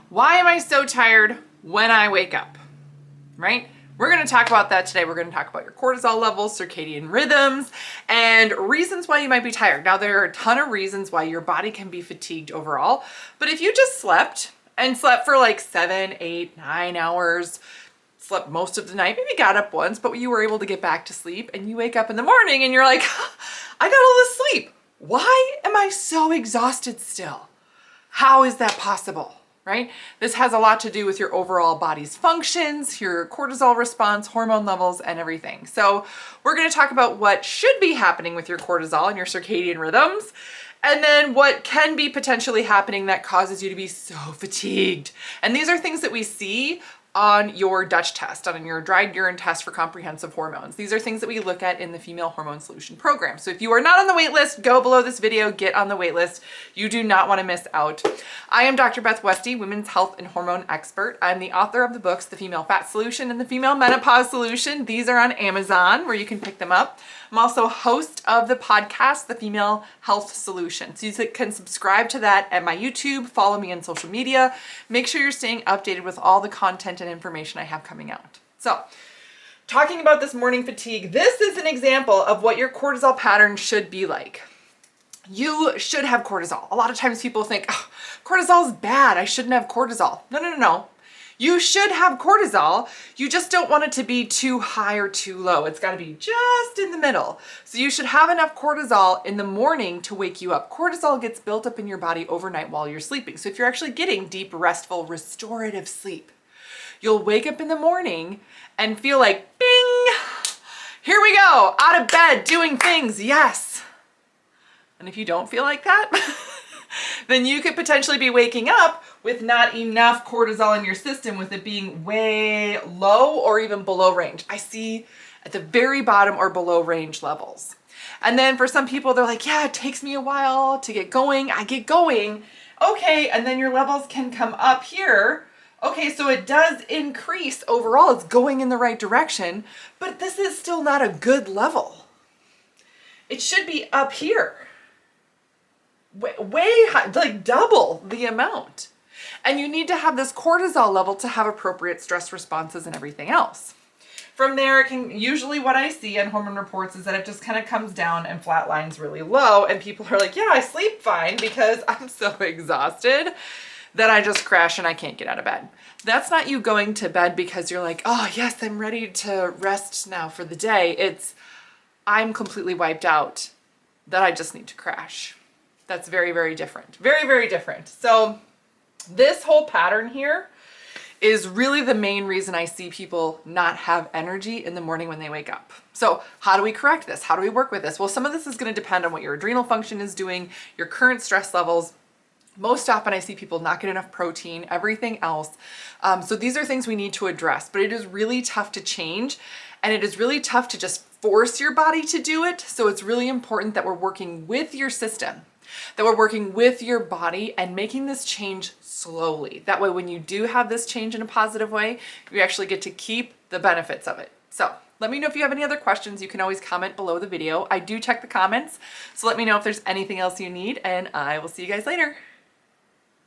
Why am I so tired when I wake up, right? We're going to talk about that today. We're going to talk about your cortisol levels, circadian rhythms, and reasons why you might be tired. Now, there are a ton of reasons why your body can be fatigued overall, but if you just slept for like 7, 8, 9 hours, slept most of the night, maybe got up once, but you were able to get back to sleep, and you wake up in the morning and you're like, I got all this sleep. Why am I so exhausted still? How is that possible? Right? This has a lot to do with your overall body's functions, your cortisol response, hormone levels, and everything. So we're going to talk about what should be happening with your cortisol and your circadian rhythms, and then what can be potentially happening that causes you to be so fatigued. And these are things that we see on your Dutch test, on your dried urine test for comprehensive hormones. These are things that we look at in the Female Hormone Solution program. So if you are not on the wait list, go below this video, get on the wait list. You do not want to miss out. I am Dr. Beth Westie, women's health and hormone expert. I'm the author of the books, The Female Fat Solution and The Female Menopause Solution. These are on Amazon where you can pick them up. I'm also host of the podcast, The Female Health Solution. So you can subscribe to that at my YouTube, follow me on social media. Make sure you're staying updated with all the content and information I have coming out. So, talking about this morning fatigue, this is an example of what your cortisol pattern should be like. You should have cortisol. A lot of times people think, oh, cortisol is bad, I shouldn't have cortisol. No. You should have cortisol. You just don't want it to be too high or too low. It's got to be just in the middle. So you should have enough cortisol in the morning to wake you up. Cortisol gets built up in your body overnight while you're sleeping. So if you're actually getting deep, restful, restorative sleep, you'll wake up in the morning and feel like, bing, here we go, out of bed, doing things, yes. And if you don't feel like that, then you could potentially be waking up with not enough cortisol in your system, with it being way low or even below range. I see at the very bottom or below range levels. And then for some people, they're like, yeah, it takes me a while to get going. I get going. Okay, and then your levels can come up here. Okay, so it does increase overall. It's going in the right direction, but this is still not a good level. It should be up here. Way high, like double the amount. And you need to have this cortisol level to have appropriate stress responses and everything else. From there, it can usually, what I see on hormone reports is that it just kind of comes down and flatlines really low, and people are like, yeah, I sleep fine because I'm so exhausted that I just crash and I can't get out of bed. That's not you going to bed because you're like, oh yes, I'm ready to rest now for the day. It's, I'm completely wiped out that I just need to crash. That's very, very different. Very, very different. So this whole pattern here is really the main reason I see people not have energy in the morning when they wake up. So how do we correct this? How do we work with this? Well, some of this is going to depend on what your adrenal function is doing, your current stress levels. Most often I see people not get enough protein, everything else. So these are things we need to address, but it is really tough to change, and it is really tough to just force your body to do it. So it's really important that we're working with your system, that we're working with your body and making this change slowly. That way, when you do have this change in a positive way, you actually get to keep the benefits of it. So let me know if you have any other questions. You can always comment below the video. I do check the comments, so let me know if there's anything else you need, and I will see you guys later.